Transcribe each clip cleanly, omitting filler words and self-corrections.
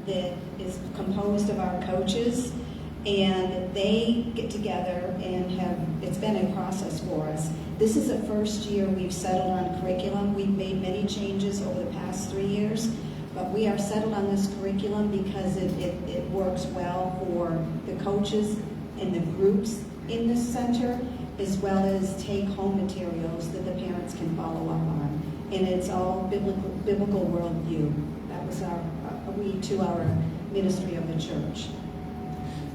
that is composed of our coaches, and they get together and it's been a process for us. This is the first year we've settled on curriculum. We've made many changes over the past 3 years, but we are settled on this curriculum because it works well for the coaches and the groups in this center, as well as take-home materials that the parents can follow up on. And it's all biblical worldview. That was our ministry of the church.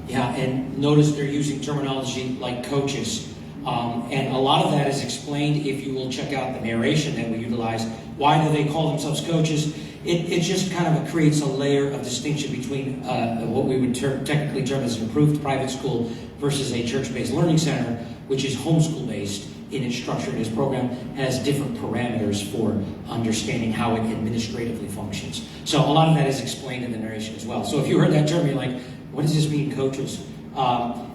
Yeah, and notice they're using terminology like coaches. And a lot of that is explained if you will check out the narration that we utilize. Why do they call themselves coaches? It just kind of creates a layer of distinction between what we would technically term as an approved private school versus a church-based learning center, which is homeschool-based in its structure and its program, has different parameters for understanding how it administratively functions. So a lot of that is explained in the narration as well. So if you heard that term, you're like, what does this mean, coaches?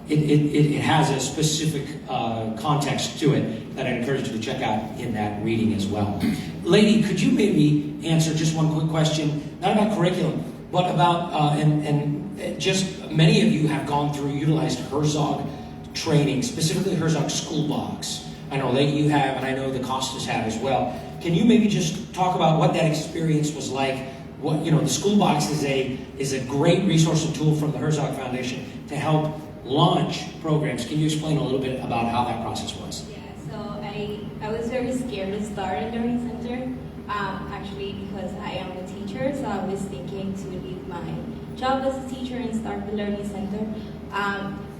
It has a specific context to it that I encourage you to check out in that reading as well. Lady, could you maybe answer just one quick question, not about curriculum, but about, and just many of you have gone through, utilized Herzog training, specifically Herzog School Box. I know that you have, and I know the Costas have as well. Can you maybe just talk about what that experience was like? What, the School Box is a great resource and tool from the Herzog Foundation to help launch programs. Can you explain a little bit about how that process was? Yeah, so I was very scared to start a learning center, actually because I am a teacher, so I was thinking to leave my job as a teacher and start the learning center.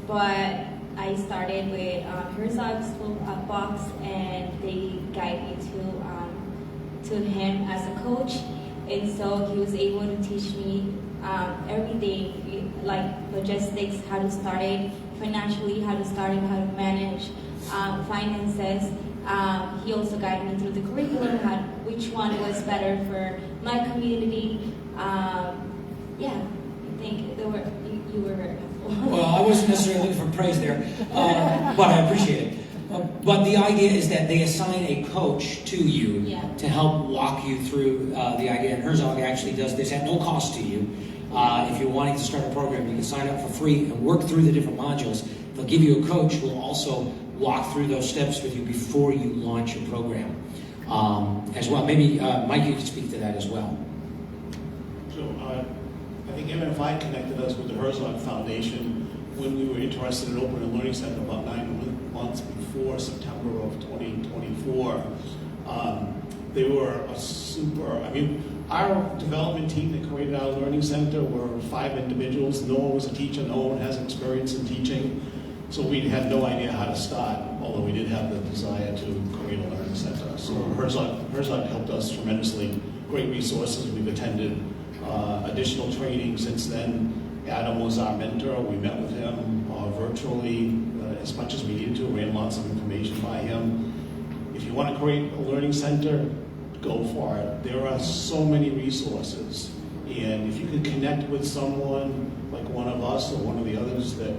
But I started with Herzog School Box, and they guide me to him as a coach. And so he was able to teach me everything, like logistics, how to start it financially, how to start it, how to manage finances. He also guided me through the curriculum, which one was better for my community. I think you were very helpful. Well, I wasn't necessarily looking for praise there, but I appreciate it. But the idea is that they assign a coach to you to help walk you through the idea. And Herzog actually does this at no cost to you. If you're wanting to start a program, you can sign up for free and work through the different modules. They'll give you a coach who will also walk through those steps with you before you launch your program as well. Maybe, Mike, you could speak to that as well. So I think MFI connected us with the Herzog Foundation when we were interested in opening a learning center about 9 months before September of 2024. They were our development team that created our learning center were 5 individuals. No one was a teacher, no one has experience in teaching. So we had no idea how to start, although we did have the desire to create a learning center. So Herzog helped us tremendously. Great resources. We've attended additional training since then. Adam was our mentor. We met with him virtually as much as we needed to. Ran lots of information by him. If you want to create a learning center, go for it. There are so many resources. And if you can connect with someone like one of us or one of the others that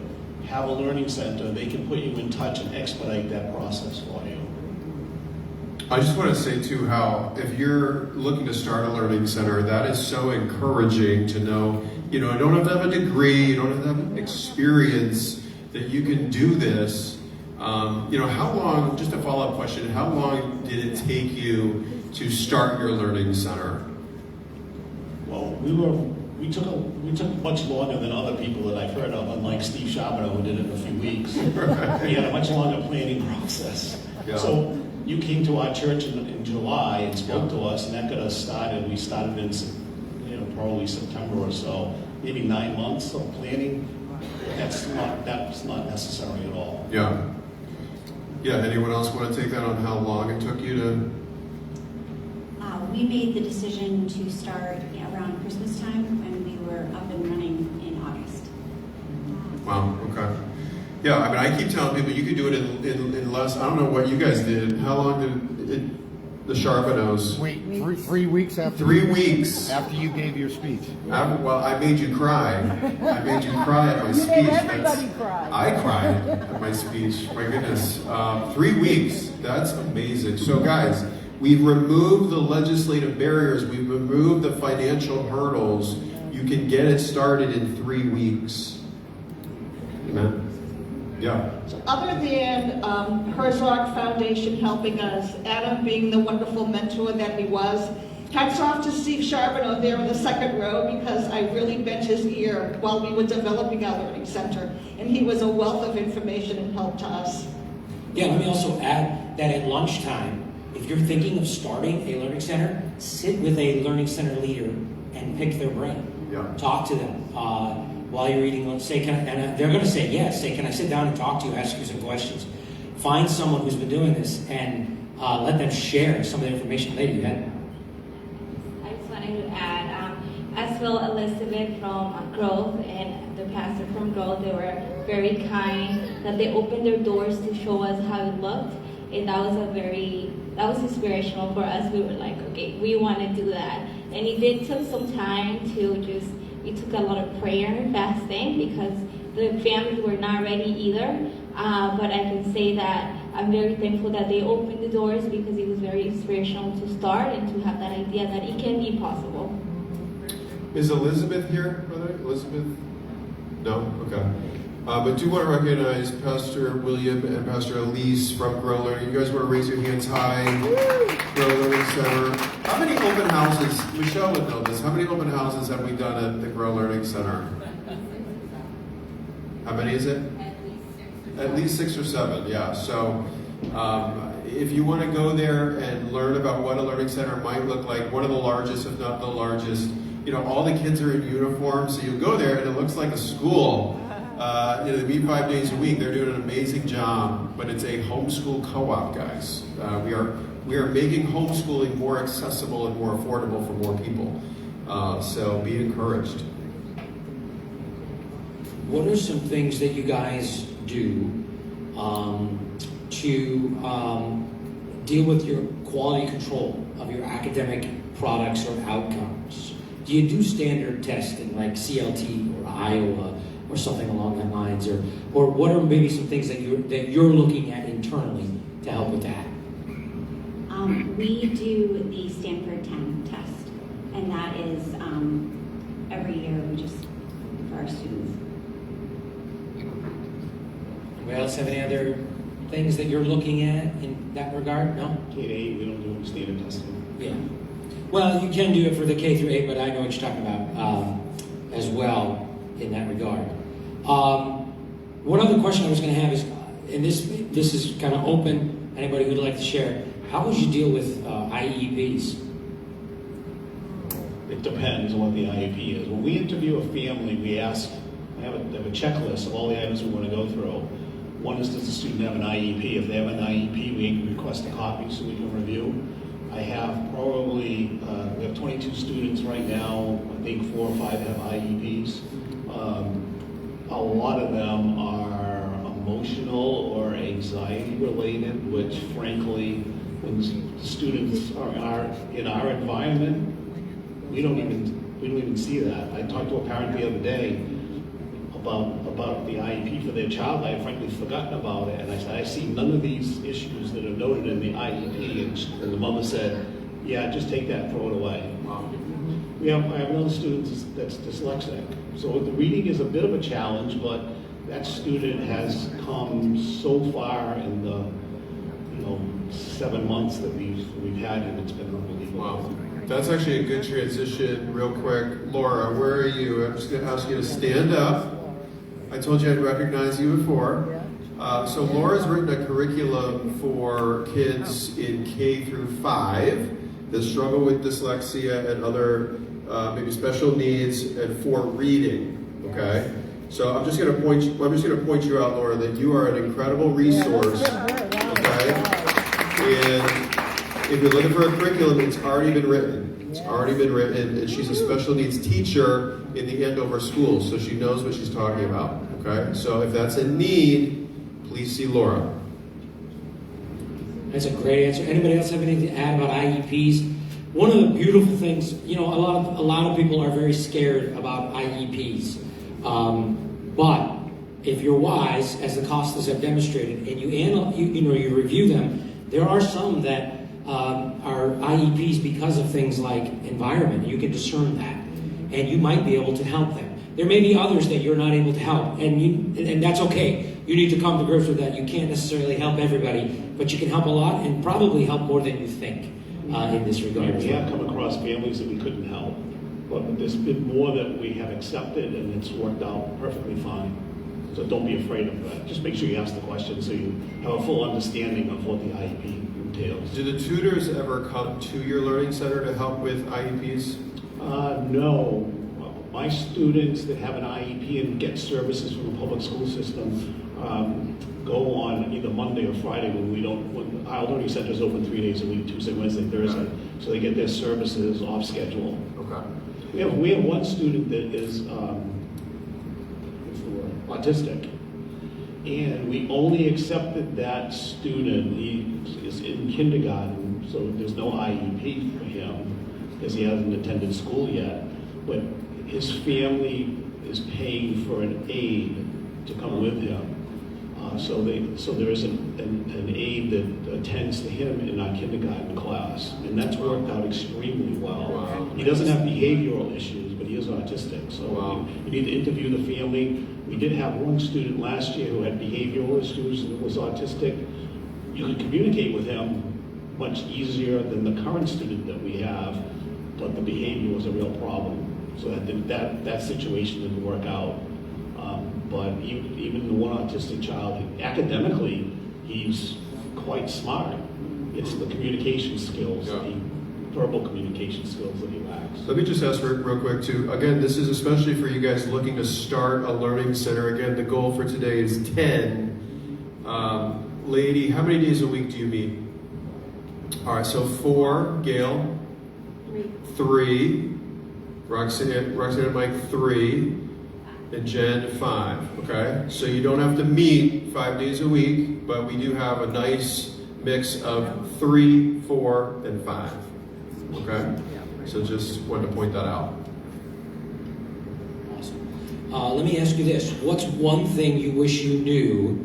have a learning center, they can put you in touch and expedite that process for you. I just want to say too how if you're looking to start a learning center, that is so encouraging to know, you don't have to have a degree, you don't have to have an experience, that you can do this. How long, just a follow-up question, how long did it take you to start your learning center? Well, we took much longer than other people that I've heard of, unlike Steve Charbonneau, who did it in a few weeks. We had a much longer planning process. Yeah. So you came to our church in July and spoke to us, and that got us started. We started in probably September or so, maybe 9 months of planning. That's not necessary at all. Yeah. Yeah, anyone else want to take that on how long it took you to? We made the decision to start around Christmas time, and we were up and running in August. Wow, okay. Yeah, I keep telling people you could do it in less. I don't know what you guys did. How long did the Charbonneaus? Wait, 3 weeks after. 3 weeks after you gave your speech. I made you cry. I made you cry at my speech. Everybody cried. I cried at my speech. My goodness, 3 weeks. That's amazing. So, guys, we've removed the legislative barriers. We've removed the financial hurdles. You you can get it started in 3 weeks. Amen? Yeah. So other than Herzog Foundation helping us, Adam being the wonderful mentor that he was, hats off to Steve Charbonneau there in the second row, because I really bent his ear while we were developing our learning center, and he was a wealth of information and help to us. Yeah, let me also add that at lunchtime, if you're thinking of starting a learning center, sit with a learning center leader and pick their brain. Yeah. Talk to them while you're eating. Say, they're going to say yes. Say, can I sit down and talk to you, ask you some questions? Find someone who's been doing this and let them share some of the information later. You had. I just wanted to add, as well, Elizabeth from Growth and the pastor from Growth, they were very kind, that they opened their doors to show us how it looked, and that was inspirational for us. We were like, okay, we want to do that. And it did take some time it took a lot of prayer and fasting, because the families were not ready either. But I can say that I'm very thankful that they opened the doors, because it was very inspirational to start and to have that idea that it can be possible. Is Elizabeth here, brother? Elizabeth? No? Okay. But do want to recognize Pastor William and Pastor Elise from Grow Learning. You guys want to raise your hands high? Grow Learning Center. How many open houses, Michelle would know this, how many open houses have we done at the Grow Learning Center? How many is it? At least 6 or 7, yeah. So if you want to go there and learn about what a learning center might look like, one of the largest, if not the largest, all the kids are in uniform, so you go there and it looks like a school. They meet 5 days a week. They're doing an amazing job, but it's a homeschool co-op, guys. We are making homeschooling more accessible and more affordable for more people. So be encouraged. What are some things that you guys do to deal with your quality control of your academic products or outcomes? Do you do standard testing like CLT or Iowa or something along that lines, or what are maybe some things that you're looking at internally to help with that? We do the Stanford 10 test, and that is every year for our students. Anybody else have any other things that you're looking at in that regard? No? K-8, we don't do any standard testing. Yeah. Well, you can do it for the K through 8, but I know what you're talking about as well in that regard. One other question I was going to have is, and this is kind of open, anybody who'd like to share, how would you deal with IEPs? It depends on what the IEP is. When we interview a family, we ask, I have a checklist of all the items we want to go through. One is, does the student have an IEP? If they have an IEP, we request a copy so we can review. I have we have 22 students right now. I think 4 or 5 have IEPs. A lot of them are emotional or anxiety related, which frankly, when students are in our environment, we don't even see that. I talked to a parent the other day about the IEP for their child. I had frankly forgotten about it, and I said, I see none of these issues that are noted in the IEP, and the mother said, yeah, just take that, throw it away. I have another student that's dyslexic, so the reading is a bit of a challenge, but that student has come so far in the 7 months that we've had, and it's been unbelievable. Wow. That's actually a good transition. Real quick, Laura, where are you? I'm just going to ask you to stand up. I told you I'd recognize you before. So Laura's written a curriculum for kids in K through 5 that struggle with dyslexia and other maybe special needs, and for reading. Okay, so I'm just going to point you out, Laura, that you are an incredible resource. Okay, and if you're looking for a curriculum, it's already been written. It's already been written, and she's a special needs teacher in the Andover school, so she knows what she's talking about. Okay, so if that's a need, please see Laura. That's a great answer. Anybody else have anything to add about IEPs? One of the beautiful things, a lot of people are very scared about IEPs, but if you're wise, as the Costas have demonstrated, and you review them, there are some that are IEPs because of things like environment. You can discern that. and you might be able to help them. There may be others that you're not able to help, and that's okay. You need to come to grips with that. You can't necessarily help everybody, but you can help a lot and probably help more than you think in this regard. We have come across families that we couldn't help, but there's been more that we have accepted, and it's worked out perfectly fine. So don't be afraid of that. Just make sure you ask the question so you have a full understanding of what the IEP entails. Do the tutors ever come to your learning center to help with IEPs? No. My students that have an IEP and get services from the public school system go on either Monday or Friday when our learning center is open 3 days a week, Tuesday, Wednesday, Thursday. So they get their services off schedule. Okay. We have one student that is autistic, and we only accepted that student. He is in kindergarten, so there's no IEP for him because he hasn't attended school yet. But his family is paying for an aide to come with him. So there is an aide that attends to him in our kindergarten class, and that's worked out extremely well. Wow. He doesn't have behavioral issues, but he is autistic. So Wow. you need to interview the family. We did have one student last year who had behavioral issues and was autistic. You could communicate with him much easier than the current student that we have, but the behavior was a real problem. So that situation didn't work out. But even the one autistic child, academically, he's quite smart. It's the communication skills, Yeah. the verbal communication skills that he lacks. Let me just ask real quick too. Again, this is especially for you guys looking to start a learning center. Again, the goal for today is 10. Lady, how many days a week do you meet? All right, so 4. Gail? 3. Roxanne and Mike, 3. And Jen, 5. Okay, so you don't have to meet 5 days a week, but we do have a nice mix of 3, 4, and 5. Okay, so just wanted to point that out. Awesome. Let me ask you this. What's one thing you wish you knew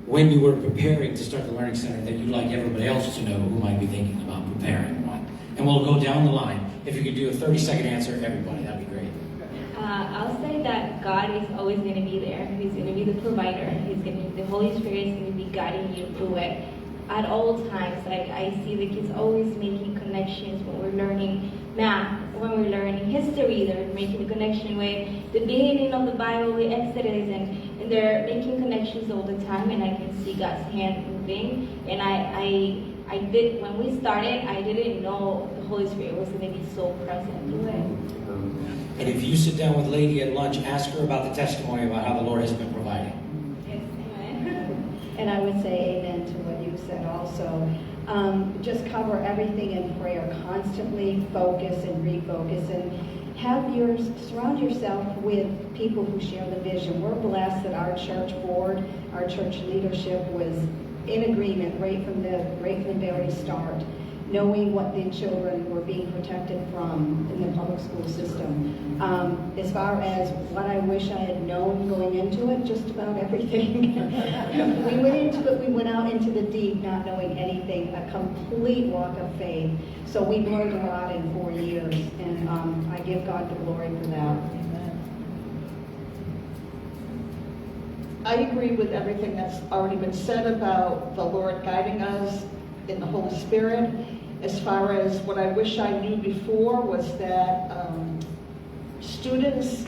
when you were preparing to start the Learning Center that you'd like everybody else to know who might be thinking about preparing one? And we'll go down the line. If you could do a 30-second answer, everybody, that'd be great. I'll say that God is always going to be there. He's going to be the provider. The Holy Spirit is going to be guiding you through it at all times. I see the kids always making connections when we're learning math, when we're learning history. They're making a connection with the beginning of the Bible, with Exodus, and they're making connections all the time. And I can see God's hand moving. And I did, when we started, I didn't know the Holy Spirit was going to be so present through it. And if you sit down with Lady at lunch, ask her about the testimony about how the Lord has been providing. Yes, amen. And I would say amen to what you said also. Just cover everything in prayer. Constantly focus and refocus, and surround yourself with people who share the vision. We're blessed that our church board, our church leadership was in agreement right from the very start, knowing what the children were being protected from in the public school system. As far as what I wish I had known going into it, just about everything. We went into it, we went out into the deep not knowing anything, a complete walk of faith. So we learned a lot in 4 years, and I give God the glory for that. I agree with everything that's already been said about the Lord guiding us in the Holy Spirit. As far as what I wish I knew before was that students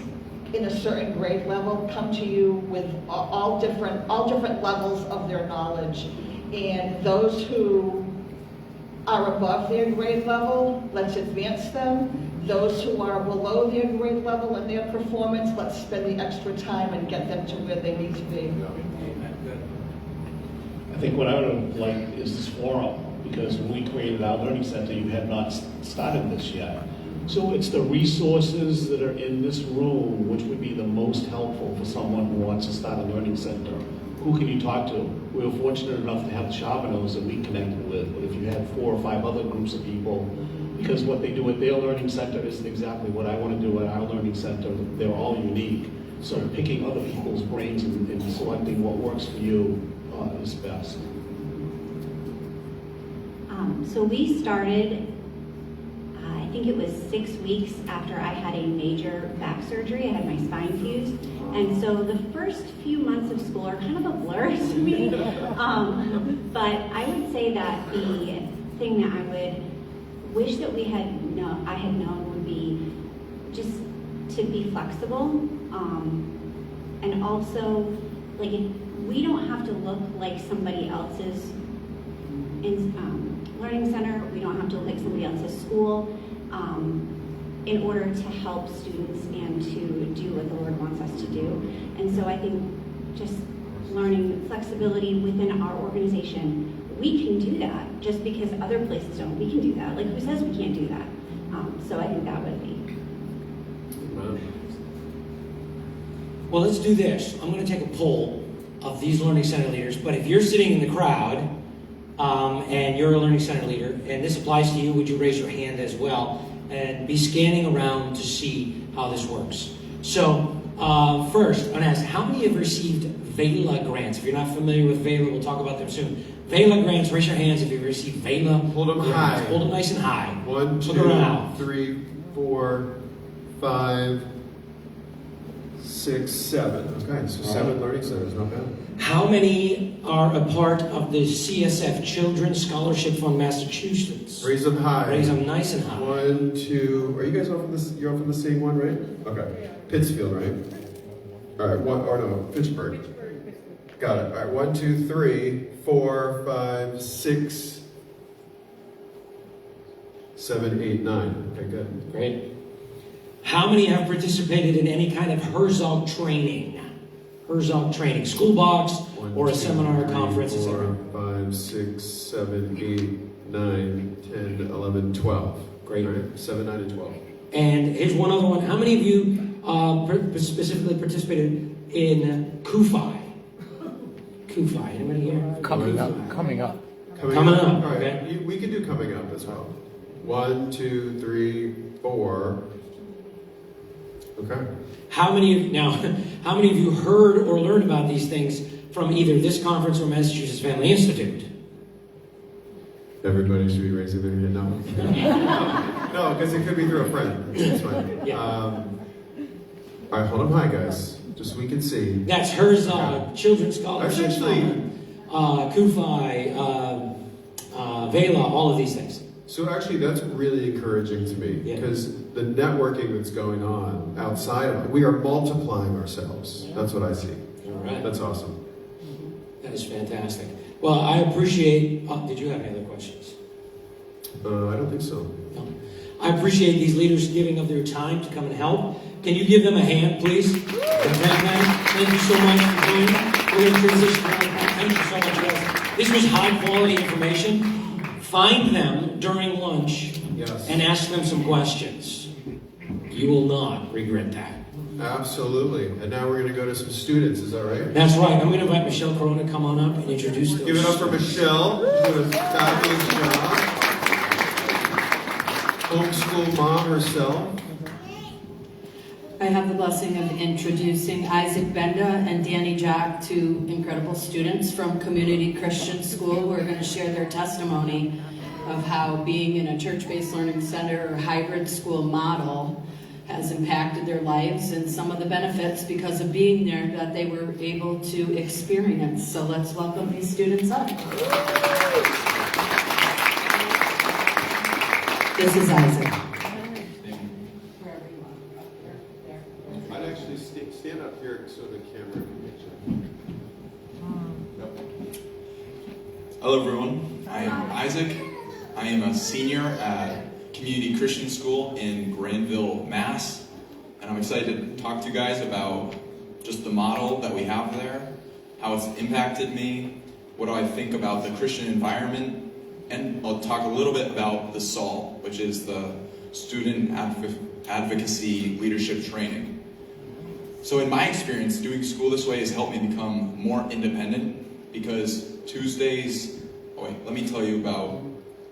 in a certain grade level come to you with all different levels of their knowledge, and those who are above their grade level, let's advance them. Those who are below their grade level in their performance, let's spend the extra time and get them to where they need to be. I think what I would have liked is this forum, because when we created our Learning Center, you had not started this yet. So it's the resources that are in this room which would be the most helpful for someone who wants to start a Learning Center. Who can you talk to? We were fortunate enough to have the Charbonneaus that we connected with, but if you had 4 or 5 other groups of people, because what they do at their Learning Center isn't exactly what I want to do at our Learning Center, they're all unique. So picking other people's brains and selecting what works for you is best. So we started, I think think it was 6 weeks after I had a major back surgery. I had my spine fused. And so the first few months of school are kind of a blur to me. But I would say that the thing that I would wish that I had known would be just to be flexible. And also, like, we don't have to look like somebody else's learning center. We don't have to look like somebody else's school in order to help students and to do what the Lord wants us to do. And so I think just learning flexibility within our organization, we can do that just because other places don't. We can do that. Like, who says we can't do that? So I think that would be. Well, let's do this. I'm going to take a poll of these Learning Center leaders, but if you're sitting in the crowd and you're a Learning Center leader, and this applies to you, would you raise your hand as well and be scanning around to see how this works? So first, I'm going to ask, how many have received VELA grants? If you're not familiar with VELA, we'll talk about them soon. VELA grants, raise your hands if you've received VELA Hold them grants. high. Hold them nice and high. 1, Look 2, around. 3, 4, 5, 6, 7. Okay, so 7 learning centers, not bad. How many are a part of the CSF Children's Scholarship Fund Massachusetts? Raise them high. Raise them nice and high. 1, 2. Are you guys all from this? You're all from the same one, right? Okay. Pittsfield, right? All right. Pittsburgh. Got it. All right. 1, 2, 3, 4, 5, 6, 7, 8, 9. Okay, good. Great. How many have participated in any kind of Herzog training? Herzog training, school box, 1, or a 2, seminar, 3, conference, 4, etc. 5, 6, 7, 8, 9, 10, 11, 12. Great. All right. 7, 9, and 12. And here's one other one. How many of you specifically participated in KUFI? KUFI, anybody here? Coming up. Coming up, All right. okay. We can do coming up as well. 1, 2, 3, 4. Okay. How many of you heard or learned about these things from either this conference or Massachusetts Family Institute? Everybody should be raising their hand now. No, because it could be through a friend. That's fine. Yeah. All right, hold them high, guys, just so we can see. That's Herzog, Children's Scholarship Actually- Fund, KUFI, VELA, all of these things. So actually, that's really encouraging to me Yeah. because the networking that's going on outside of it, we are multiplying ourselves. That's what I see. All right. That's awesome. That is fantastic. Well, I appreciate... did you have any other questions? I don't think so. No. I appreciate these leaders giving of their time to come and help. Can you give them a hand, please? Thank you so much for coming. We're going to transition now. Thank you so much, guys. This was high-quality information. Find them during lunch Yes. and ask them some questions. You will not regret that. Absolutely. And now we're going to go to some students. Is that right? That's right. I'm going to invite Michelle Corona to come on up and introduce those. Give it up for Michelle. She's doing a fabulous job. Homeschool mom herself. I have the blessing of introducing Isaac Benda and Danny Jack, two incredible students from Community Christian School who are going to share their testimony of how being in a church-based learning center or hybrid school model has impacted their lives and some of the benefits because of being there that they were able to experience. So let's welcome these students up. This is Isaac. I'd actually stand up here so the camera can get you. Hello everyone, I am Isaac. I am a senior at Community Christian School in Granville, Mass. And I'm excited to talk to you guys about just the model that we have there, how it's impacted me, what do I think about the Christian environment, and I'll talk a little bit about the SAL, which is the Student Advocacy Leadership Training. So in my experience, doing school this way has helped me become more independent because let me tell you about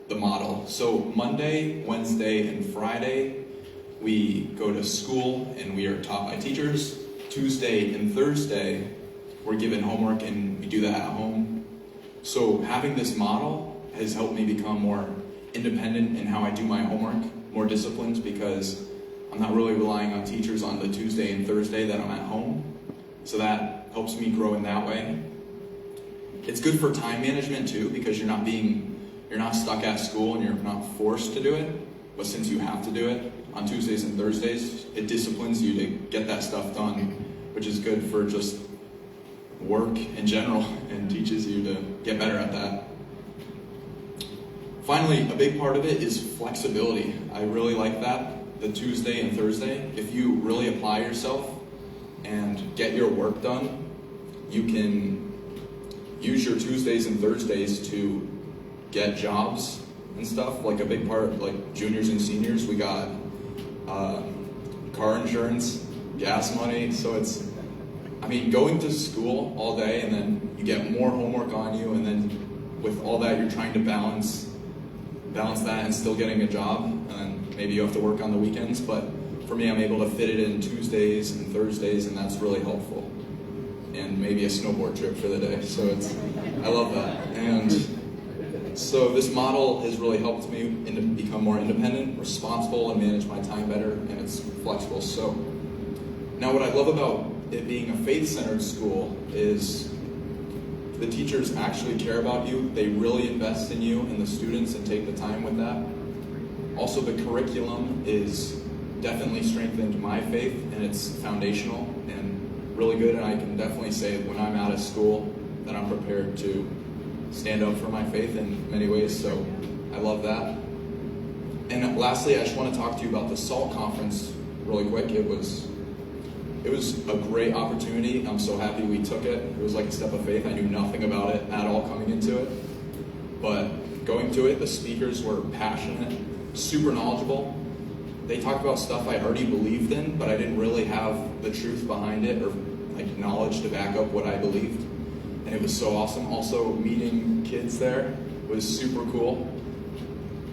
the model. So Monday, Wednesday, and Friday, we go to school and we are taught by teachers. Tuesday and Thursday, we're given homework and we do that at home. So having this model has helped me become more independent in how I do my homework, more disciplined because I'm not really relying on teachers on the Tuesday and Thursday that I'm at home. So that helps me grow in that way. It's good for time management too, because you're not stuck at school and you're not forced to do it. But since you have to do it on Tuesdays and Thursdays, it disciplines you to get that stuff done, which is good for just work in general and teaches you to get better at that. Finally, a big part of it is flexibility. I really like that, the Tuesday and Thursday. If you really apply yourself and get your work done, you can use your Tuesdays and Thursdays to get jobs and stuff. Like a big part, like juniors and seniors, we got car insurance, gas money, so going to school all day and then you get more homework on you, and then with all that you're trying to balance that and still getting a job, and maybe you have to work on the weekends, but for me I'm able to fit it in Tuesdays and Thursdays, and that's really helpful. And maybe a snowboard trip for the day, so I love that. And so this model has really helped me become more independent, responsible, and manage my time better, and it's flexible. So now what I love about it being a faith-centered school is the teachers actually care about you. They really invest in you and the students and take the time with that. Also, the curriculum is definitely strengthened my faith, and it's foundational and really good, and I can definitely say when I'm out of school that I'm prepared to stand up for my faith in many ways, so I love that. And lastly, I just want to talk to you about the SALT conference really quick. It was a great opportunity. I'm so happy we took it. It was like a step of faith. I knew nothing about it at all coming into it. But going to it, the speakers were passionate, super knowledgeable. They talked about stuff I already believed in, but I didn't really have the truth behind it or like knowledge to back up what I believed. And it was so awesome. Also, meeting kids there was super cool.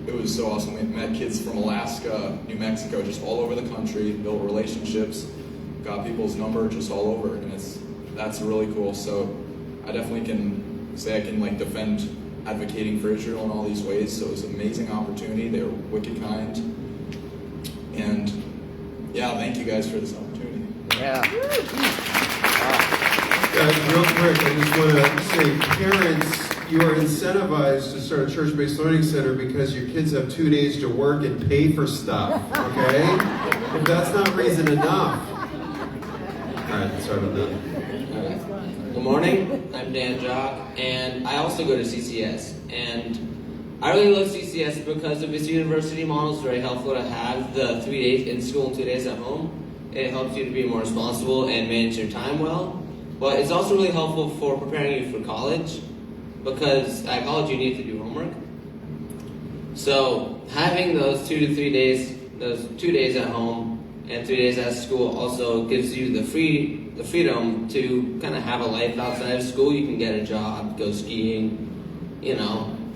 It was so awesome. We met kids from Alaska, New Mexico, just all over the country, built relationships, got people's number just all over, and that's really cool. So I definitely can say I can defend advocating for Israel in all these ways. So it was an amazing opportunity. They were wicked kind. And yeah, thank you guys for this opportunity. Yeah. Guys, real quick, I just want to say, parents, you are incentivized to start a church-based learning center because your kids have 2 days to work and pay for stuff, okay? If that's not reason enough. All right, start on that. Good morning, I'm Dan Jock, and I also go to CCS. And I really love CCS because of its university model. It's very helpful to have the 3 days in school and 2 days at home. It helps you to be more responsible and manage your time well. But it's also really helpful for preparing you for college, because at college you need to do homework. So having those 2 to 3 days, those 2 days at home and 3 days at school also gives you the freedom to kind of have a life outside of school. You can get a job, go skiing,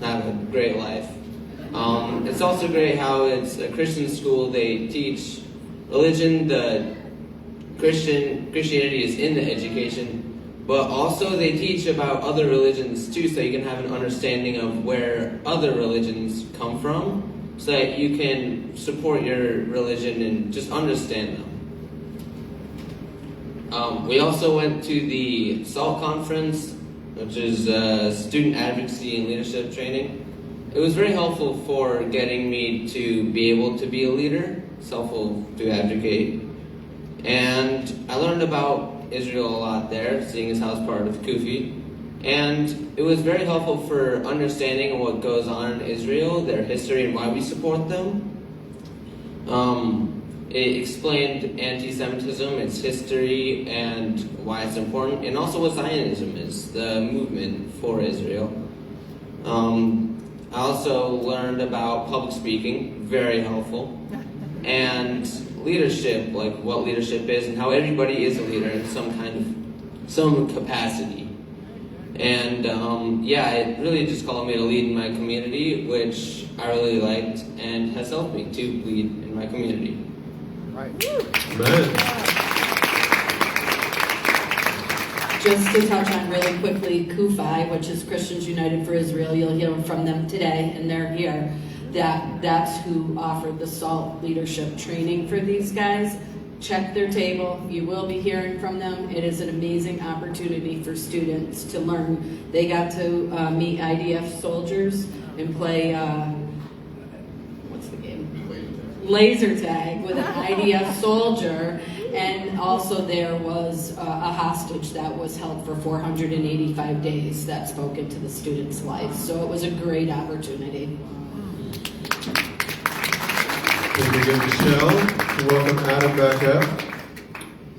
have a great life. It's also great how it's a Christian school. They teach religion, the Christianity is in the education, but also they teach about other religions too, so you can have an understanding of where other religions come from, so that you can support your religion and just understand them. We also went to the SALT conference, which is Student Advocacy and Leadership Training. It was very helpful for getting me to be able to be a leader. It's helpful to advocate. And I learned about Israel a lot there, seeing as how it's part of Kufi. And it was very helpful for understanding what goes on in Israel, their history, and why we support them. It explained anti-Semitism, its history, and why it's important, and also what Zionism is, the movement for Israel. I also learned about public speaking, very helpful, and leadership, like what leadership is and how everybody is a leader in some capacity. And it really just called me to lead in my community, which I really liked and has helped me to lead in my community. Amen. Just to touch on really quickly, KUFI, which is Christians United for Israel, you'll hear from them today, and they're here. that's who offered the SALT leadership training for these guys. Check their table. You will be hearing from them. It is an amazing opportunity for students to learn. They got to meet IDF soldiers and play, what's the game? Laser tag with an IDF soldier. And also there was a hostage that was held for 485 days that spoke into the students' life. So it was a great opportunity. Thank you again, Michelle. Welcome, Adam, back up.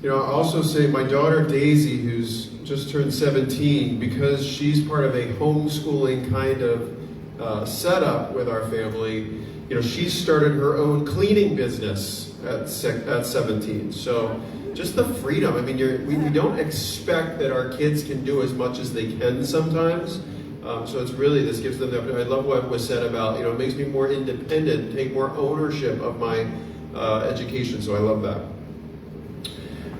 You know, I'll also say my daughter Daisy, who's just turned 17, because she's part of a homeschooling kind of setup with our family, you know, she started her own cleaning business at 17. So just the freedom. I mean, we don't expect that our kids can do as much as they can sometimes. So it's really, this gives them the opportunity. I love what was said about, you know, it makes me more independent, take more ownership of my education. So I love that.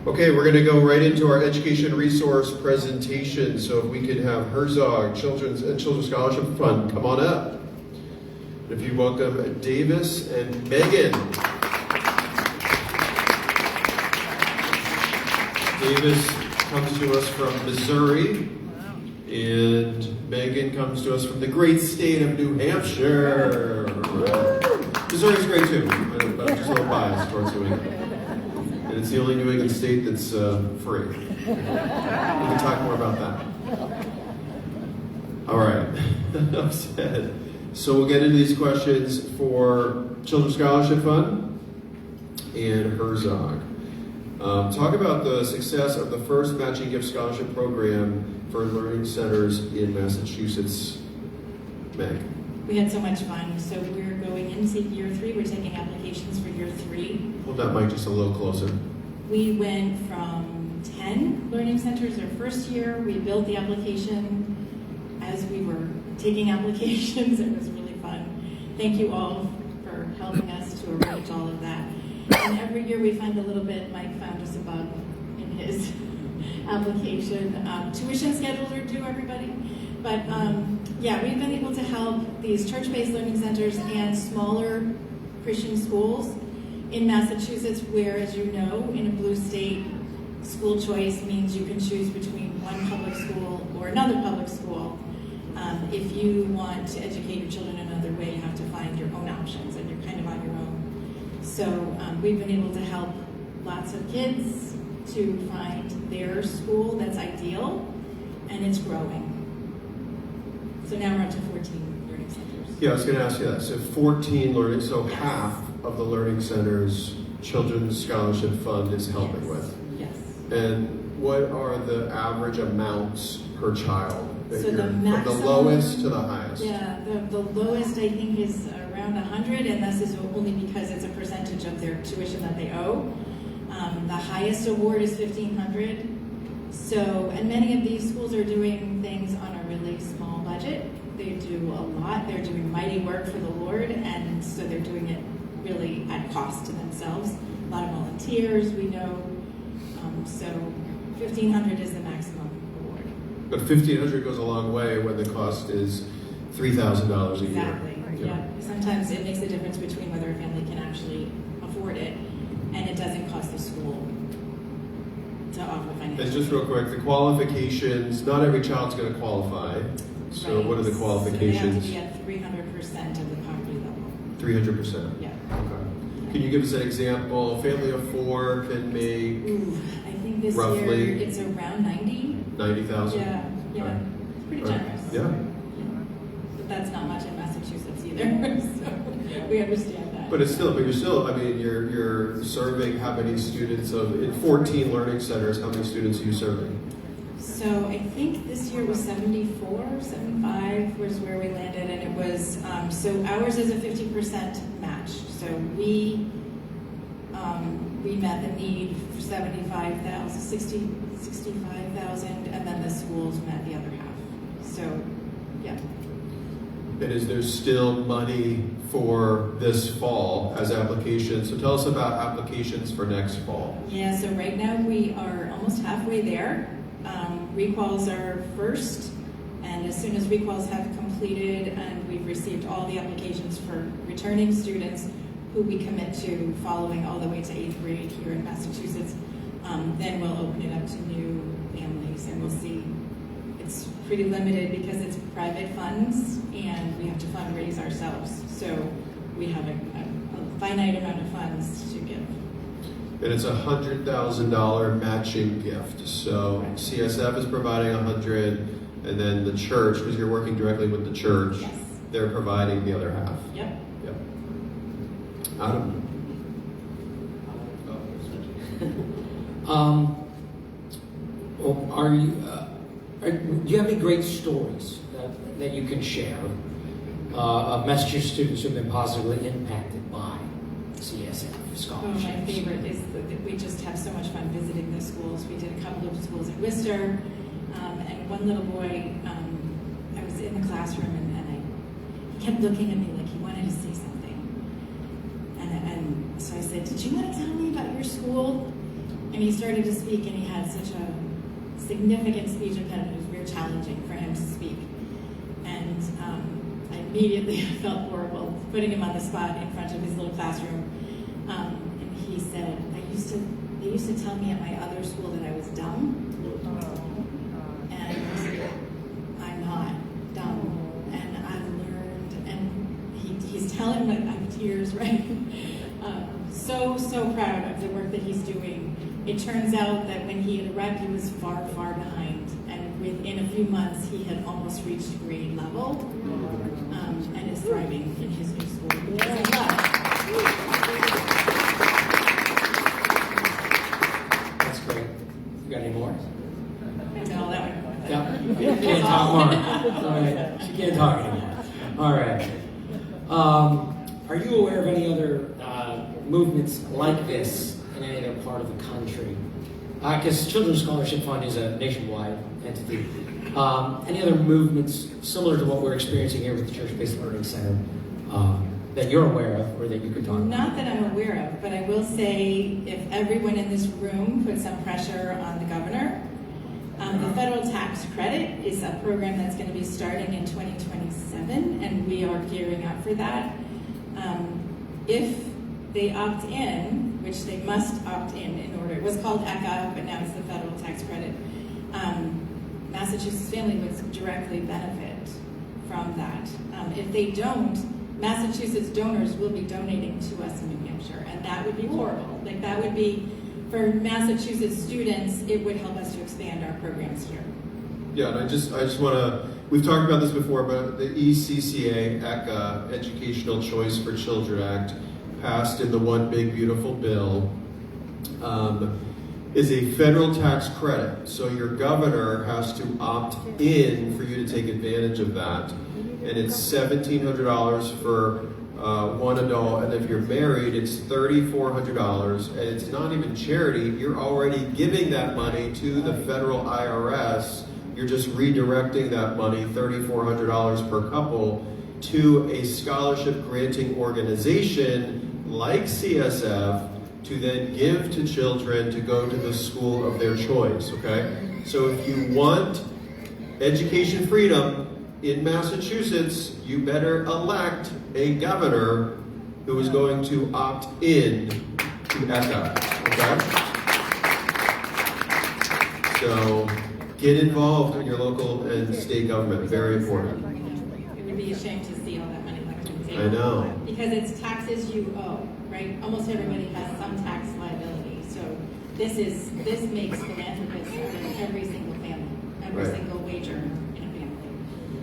Okay, we're going to go right into our education resource presentation. So if we could have Herzog Children's Scholarship Fund come on up. If you welcome Davis and Megan. Davis comes to us from Missouri, and Megan comes to us from the great state of New Hampshire. Missouri's great too, but I'm just a little biased towards New England. And it's the only New England state that's free. We can talk more about that. All right, enough said. So we'll get into these questions for Children's Scholarship Fund and Herzog. Talk about the success of the first matching gift scholarship program for learning centers in Massachusetts. Meg. We had so much fun. So we're going into year 3. We're taking applications for year 3. Hold that mic just a little closer. We went from 10 learning centers our first year. We built the application as we were taking applications. It was really fun. Thank you all for helping us to arrange all of that. And every year we find a little bit. Mike found us a bug in his application. Tuition schedules are due, everybody. But yeah, we've been able to help these church-based learning centers and smaller Christian schools in Massachusetts, where, as you know, in a blue state, school choice means you can choose between one public school or another public school. If you want to educate your children another way, you have to find your own options, and you're kind of on your own. So we've been able to help lots of kids to find their school that's ideal, and it's growing. So now we're up to 14 learning centers. Yeah, I was going to ask you that. So 14 learning, so half of the learning centers Children's Scholarship Fund is helping with. Yes. And what are the average amounts per child? So the From maximum, the lowest to the highest. Yeah, the lowest I think is around 100, and this is only because it's a percentage of their tuition that they owe. The highest award is $1,500. So, and many of these schools are doing things on a really small budget. They do a lot. They're doing mighty work for the Lord, and so they're doing it really at cost to themselves. A lot of volunteers, we know. So $1,500 is the maximum award. But $1,500 goes a long way when the cost is $3,000 a year. Exactly. Yeah. Sometimes it makes a difference between whether a family can actually afford it, and it doesn't cost the school to offer financial. And just real quick, the qualifications, not every child's going to qualify. So Right. what are the qualifications? So they have to be at 300% of the poverty level. 300%. Yeah. Okay. Can you give us an example? Family of 4 can make Ooh, I think this roughly year it's around 90. 90,000? Yeah, yeah. Okay. It's pretty All right. generous. Yeah. But that's not much in Massachusetts either, so we understand that. But you're still, I mean, you're serving how many students in 14 learning centers, how many students are you serving? So I think this year was 74, 75 was where we landed, and it was, so ours is a 50% match. So we met the need for 65,000, and then the schools met the other half. So, yeah. And is there still money for this fall as applications? So tell us about applications for next fall. Yeah, so right now we are almost halfway there. Requals are first, and And as soon as recalls have completed and we've received all the applications for returning students who we commit to following all the way to 8th grade here in Massachusetts, then we'll open it up to new families, and we'll see. It's pretty limited because it's private funds and we have to fundraise ourselves. So we have a finite amount of funds to give. And it's $100,000 matching gift. So CSF is providing 100, and then the church, because you're working directly with the church, Yes. they're providing the other half. Yep. Yep. Adam. Do you have any great stories that you can share of Massachusetts students who have been positively impacted by CSF scholarships? My favorite is that we just have so much fun visiting the schools. We did a couple of schools in Worcester, and one little boy, I was in the classroom and he kept looking at me like he wanted to say something. And so I said, "Did you want to tell me about your school?" And he started to speak, and he had such a significant speech impediment. It was very challenging for him to speak. And I immediately felt horrible putting him on the spot in front of his little classroom. And he said, they used to tell me at my other school that I was dumb. And I'm not dumb. And I've learned, and he's telling me, I have tears, right? So proud of the work that he's doing. It turns out that when he had arrived, he was far, far behind. And within a few months, he had almost reached grade level, and is thriving in his new school. That's great. You got any more? No, that one. Yeah. You can't talk more. All right. She can't talk anymore. All right. Are you aware of any other movements like this in any other part of the country? Because Children's Scholarship Fund is a nationwide entity. Any other movements similar to what we're experiencing here with the Church-Based Learning Center that you're aware of or that you could talk about? Not that I'm aware of, but I will say if everyone in this room puts some pressure on the governor, the federal tax credit is a program that's going to be starting in 2027, and we are gearing up for that. If they opt in, which they must opt in order, it was called ECA, but now it's the federal tax credit, Massachusetts family would directly benefit from that. If they don't, Massachusetts donors will be donating to us in New Hampshire, and that would be horrible. Like, that would be, for Massachusetts students, it would help us to expand our programs here. Yeah, and I just want to, we've talked about this before, but the ECCA, ECA, Educational Choice for Children Act, passed in the One Big Beautiful Bill, is a federal tax credit. So your governor has to opt in for you to take advantage of that. And it's $1,700 for one adult, and if you're married, it's $3,400, and it's not even charity. You're already giving that money to the federal IRS. You're just redirecting that money, $3,400 per couple, to a scholarship granting organization like CSF to then give to children to go to the school of their choice, okay? So if you want education freedom in Massachusetts, you better elect a governor who is going to opt in to ECA, okay? So get involved in your local and state government, very important. It would be a shame to see all that money left on the table. I know. Because it's taxes you owe, right? Almost everybody has some tax liability. So this makes philanthropists out of every single family, every Right. single wager in a family.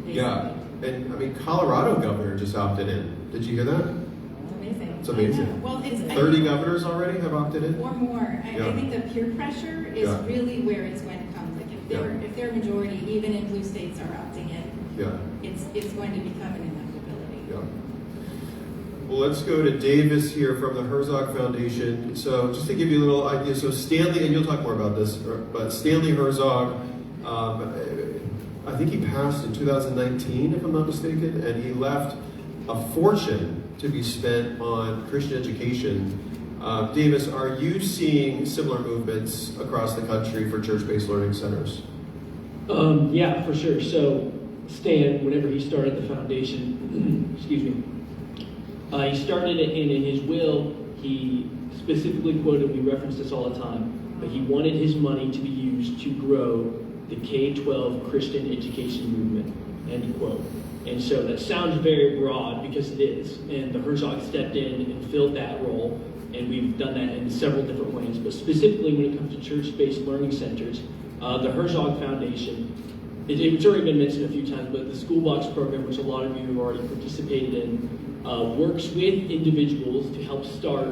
Basically. Yeah, and I mean, Colorado governor just opted in. Did you hear that? It's amazing. It's amazing. I know. Well, it's 30 governors already have opted in? or more. I Yeah. think the peer pressure is Yeah. really where it's going to come. Like if they're a majority, even in blue states, are opting in, Yeah. it's going to become an inevitability. Yeah. Well, let's go to Davis here from the Herzog Foundation. So just to give you a little idea, so Stanley, and you'll talk more about this, but Stanley Herzog, I think he passed in 2019, if I'm not mistaken, and he left a fortune to be spent on Christian education. Davis, are you seeing similar movements across the country for church-based learning centers? Yeah, for sure. So Stan, whenever he started the foundation, excuse me, he started it, and in his will, he specifically quoted, we reference this all the time, but he wanted his money to be used to grow the K-12 Christian education movement, end quote. And so that sounds very broad, because it is, and the Herzog stepped in and filled that role, and we've done that in several different ways. But specifically when it comes to church-based learning centers, the Herzog Foundation, it's already been mentioned a few times, but the School Box program, which a lot of you have already participated in, works with individuals to help start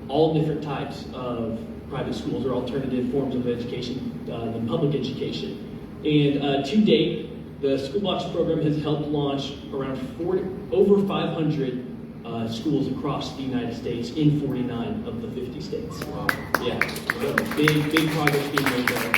all different types of private schools or alternative forms of education than public education. And to date, the School Box program has helped launch around over 500 schools across the United States in 49 of the 50 states. Wow. Yeah, so big progress being made there.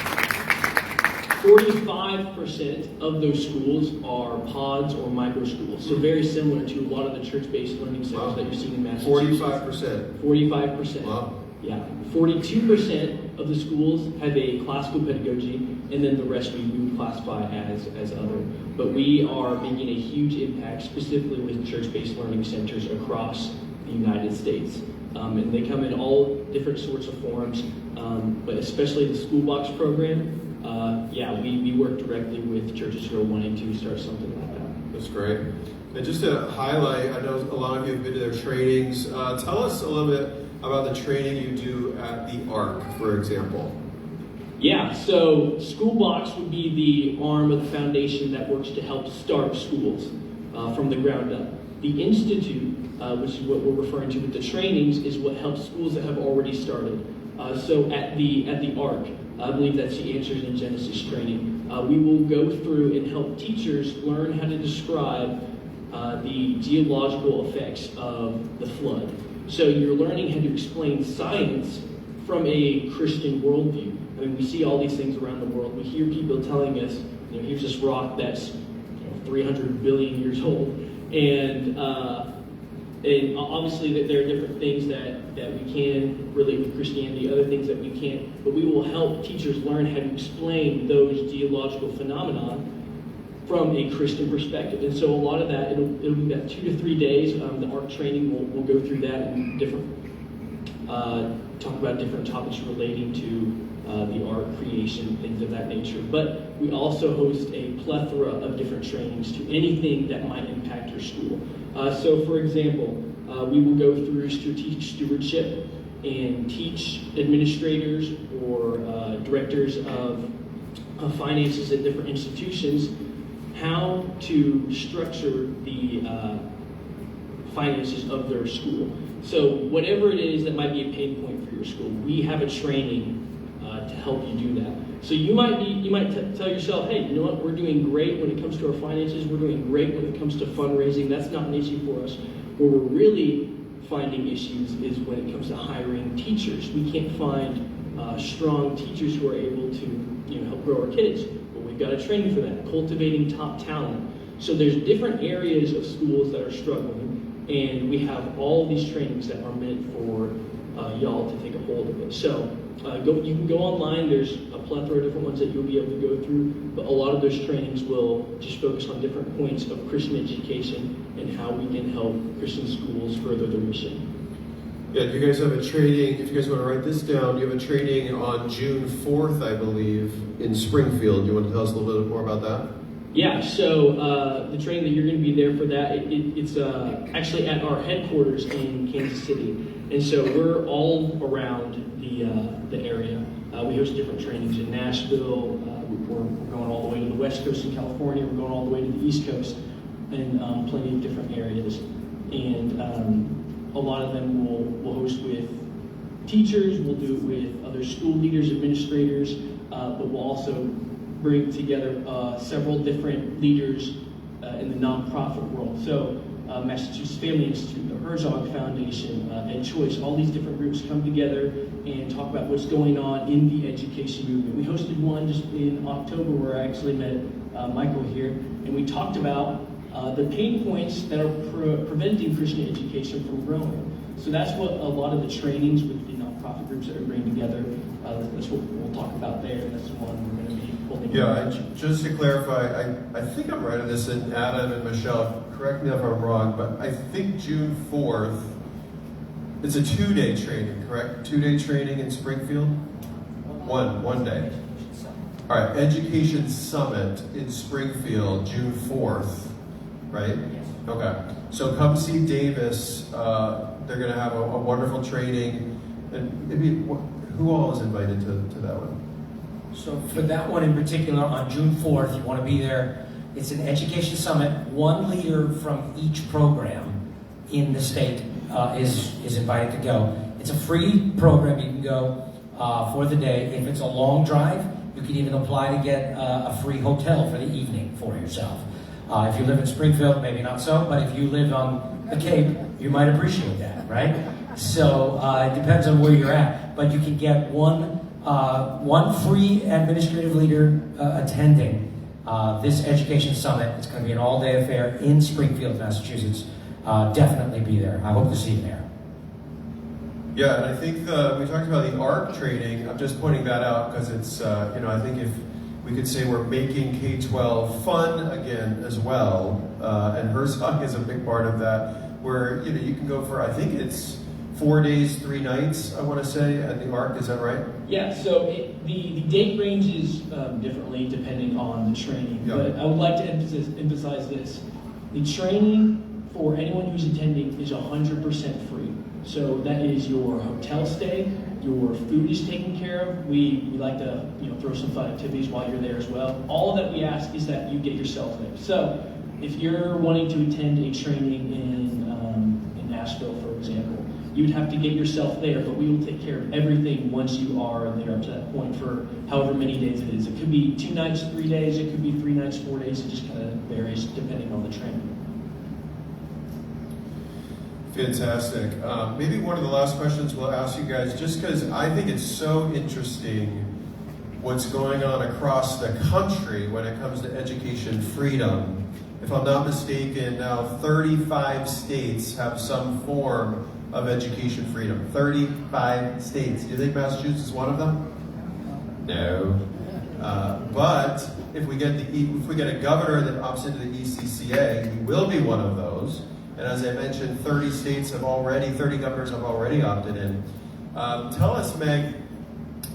45% of those schools are pods or micro schools, so very similar to a lot of the church-based learning centers that you're seeing in Massachusetts. 45%. 45%. Wow. Yeah. 42% of the schools have a classical pedagogy, and then the rest we would classify as other. But we are making a huge impact specifically with church-based learning centers across the United States. And they come in all different sorts of forms, but especially the School Box program. We work directly with churches who are wanting to start something like that. That's great. And just to highlight, I know a lot of you have been to their trainings. Tell us a little bit about the training you do at the ARC, for example. Yeah, so School Box would be the arm of the foundation that works to help start schools from the ground up. The Institute, which is what we're referring to with the trainings, is what helps schools that have already started. So at the ARC, I believe that's the Answers in Genesis training, we will go through and help teachers learn how to describe the geological effects of the flood. So you're learning how to explain science from a Christian worldview. I mean, we see all these things around the world. We hear people telling us, here's this rock that's 300 billion years old. And obviously there are different things that we can relate with Christianity, other things that we can't. But we will help teachers learn how to explain those geological phenomena from a Christian perspective. And so a lot of that, it'll be about 2 to 3 days. The ARC training will go through that and talk about different topics relating to the art creation, things of that nature. But we also host a plethora of different trainings to anything that might impact your school. So for example, we will go through strategic stewardship and teach administrators or directors of finances at different institutions how to structure the finances of their school. So whatever it is that might be a pain point for your school, we have a training to help you do that. So you might tell yourself, hey, you know what, we're doing great when it comes to our finances, we're doing great when it comes to fundraising, that's not an issue for us. Where we're really finding issues is when it comes to hiring teachers. We can't find strong teachers who are able to help grow our kids. Well, we've got a training for that, cultivating top talent. So there's different areas of schools that are struggling, and we have all these trainings that are meant for y'all to take a hold of it. So you can go online, there's a plethora of different ones that you'll be able to go through, but a lot of those trainings will just focus on different points of Christian education and how we can help Christian schools further their mission. Yeah, you guys have a training, if you guys want to write this down, you have a training on June 4th, I believe, in Springfield. You want to tell us a little bit more about that? Yeah, so the training that you're going to be there for that, it's actually at our headquarters in Kansas City. And so we're all around the area. We host different trainings in Nashville. We're going all the way to the West Coast in California. We're going all the way to the East Coast in plenty of different areas. And a lot of them we'll host with teachers. We'll do it with other school leaders, administrators, but we'll also bring together several different leaders in the nonprofit world. So Massachusetts Family Institute, the Herzog Foundation, Ed Choice, all these different groups come together and talk about what's going on in the education movement. We hosted one just in October where I actually met Michael here, and we talked about the pain points that are preventing Christian education from growing. So that's what a lot of the trainings with the nonprofit groups that are bringing together, that's what we'll talk about there. That's the one we're going to be holding. Yeah, just to clarify, I think I'm right on this, and Adam and Michelle, correct me if I'm wrong, but I think June 4th, it's a 2-day training, correct? 2-day training in Springfield? One day. All right, Education Summit in Springfield, June 4th, right? Okay, so come see Davis. They're going to have a wonderful training. And maybe, who all is invited to that one? So for that one in particular, on June 4th, you want to be there. It's an education summit. One leader from each program in the state is invited to go. It's a free program. You can go for the day. If it's a long drive, you can even apply to get a free hotel for the evening for yourself. If you live in Springfield, maybe not so, but if you live on the Cape, you might appreciate that, right? So it depends on where you're at. But you can get one free administrative leader attending this education summit. It's going to be an all-day affair in Springfield, Massachusetts. Definitely be there. I hope to see you there. Yeah, and I think we talked about the ARC training. I'm just pointing that out because it's, I think if we could say we're making K-12 fun again as well, and Herzog is a big part of that, where you can go for, I think it's 4 days, 3 nights, I want to say, at the ARC. Is that right? Yeah, so the date ranges differently depending on the training. Yep. But I would like to emphasize this. The training for anyone who's attending is 100% free. So that is your hotel stay, your food is taken care of. We like to throw some fun activities while you're there as well. All that we ask is that you get yourself there. So if you're wanting to attend a training in Nashville, for example, you would have to get yourself there, but we will take care of everything once you are there up to that point for however many days it is. It could be 2 nights, 3 days, it could be 3 nights, 4 days, it just kind of varies depending on the training. Fantastic. Maybe one of the last questions we'll ask you guys, just because I think it's so interesting what's going on across the country when it comes to education freedom. If I'm not mistaken, now 35 states have some form of education freedom. 35 states. Do you think Massachusetts is one of them? No. But if we get a governor that opts into the ECCA, he will be one of those. And as I mentioned, 30 governors have already opted in. Tell us, Meg,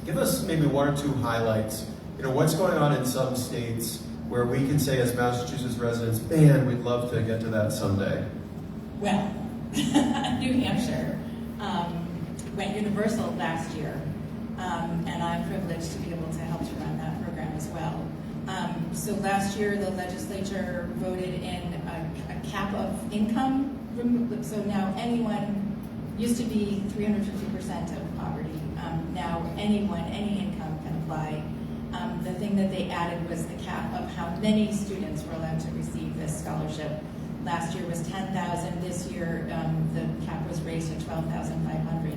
give us maybe 1 or 2 highlights. What's going on in some states where we can say as Massachusetts residents, man, we'd love to get to that someday. Well, New Hampshire went universal last year, and I'm privileged to be able to help to run that program as well. So last year, the legislature voted in a cap of income. So now anyone used to be 350% of poverty. Now anyone, any income can apply. The thing that they added was the cap of how many students were allowed to receive this scholarship. Last year was 10,000. This year, the cap was raised to 12,500.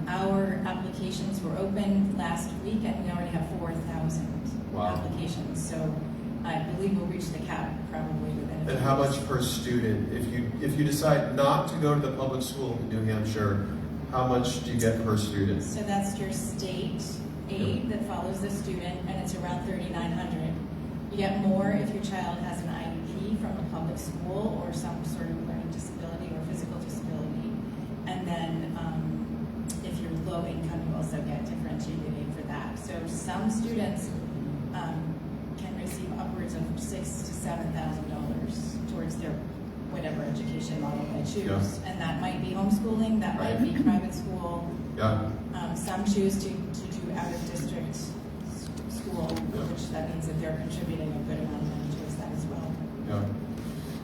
Our applications were open last week, and we already have 4,000 applications. So I believe we'll reach the cap probably within. And how much per student? If you decide not to go to the public school in New Hampshire, how much do you get per student? So that's your state aid that follows the student, and it's around $3,900. You get more if your child has an IEP from a public school or some sort of learning disability or physical disability. And then if you're low income, you also get differentiated aid for that. So some students can receive upwards of $6,000 to $7,000 towards their whatever education model they choose. Yeah. And that might be homeschooling, that might be private school. Yeah. Some choose to do out-of-district school, which that means that they're contributing a good amount of money towards that as well. Yeah.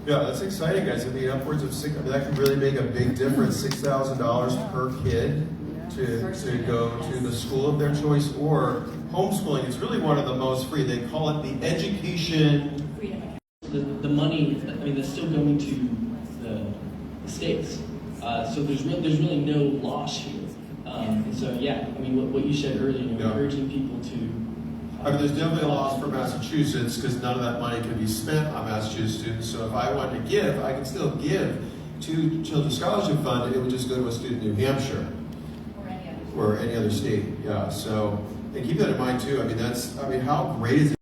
Yeah, that's exciting, guys. I mean, upwards of that can really make a big difference. $6,000 per kid to go to the school of their choice or homeschooling. It's really one of the most free. They call it the education freedom account. The money, that's still going to the states. So there's really no loss here. So what you said earlier, encouraging people to. There's definitely a loss for Massachusetts because none of that money can be spent on Massachusetts students. So if I wanted to give, I can still give to Children's Scholarship Fund. It would just go to a student in New Hampshire or any other state. Yeah. So And keep that in mind too. I mean, how great is it?